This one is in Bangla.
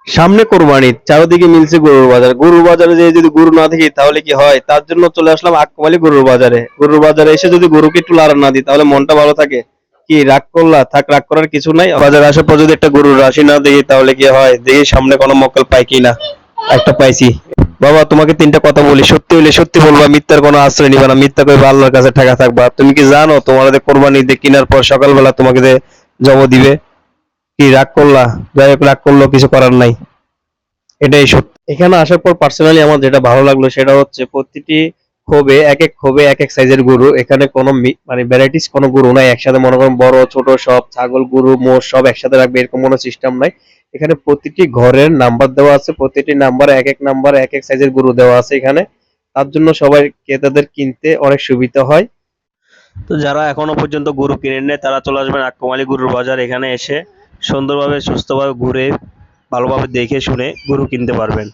সামনে কোরবানি, চারদিকে মিলছে গরুর বাজার। গরুর বাজারে যেয়ে যদি গরু না দেখি তাহলে কি হয়? তার জন্য চলে আসলাম আকমালি গরুর বাজারে। গরুর বাজারে এসে যদি গরুকে একটু লাড়া না দিই তাহলে মনটা ভালো থাকে? কি রাগ করলা? থাক, রাগ করার কিছু নাই। বাজারে আসার পর যদি একটা গরুর রাশি না দেখি তাহলে কি হয়? দেখি সামনে কোনো মক্কেল পাই কিনা। একটা পাইছি। বাবা, তোমাকে তিনটা কথা বলি, সত্যি হইলে সত্যি বলবা, মিথ্যার কোনো আশ্রয় নিবা না। মিথ্যা কইবা আল্লাহর কাছে ঠেকা থাকবা। তুমি কি জানো তোমার যে কোরবানি ঈদে কেনার পর সকালবেলা তোমাকে যে জব দিবে? কি রাগ করলা? যাই হোক, রাগ করলেও কিছু করার নাই। এটাই সত্যি। এখানে আসার পর পার্সোনালি আমার যেটা ভালো লাগলো সেটা হচ্ছে প্রতিটি খোবে এক এক সাইজের গরু। এখানে কোনো মানে ভ্যারাইটিস কোনো গরু নাই একসাথে। মনে করেন বড় ছোট সব ছাগল গরু মোষ সব একসাথে রাখবে এরকম কোনো সিস্টেম নাই। এখানে প্রতিটি ঘরের নাম্বার দেওয়া আছে, প্রতিটি নাম্বারে এক এক নাম্বারে এক এক সাইজের গরু দেওয়া আছে এখানে। তার জন্য সবাই ক্রেতাদের কিনতে অনেক সুবিধা হয়। তো যারা এখনো পর্যন্ত গরু কিনেন নাই তারা চলে আসবেন আকমালী গরুর বাজার। এখানে এসে সুন্দরভাবে সুস্থভাবে ঘুরে ভালোভাবে দেখে শুনে গরু কিনতে পারবেন।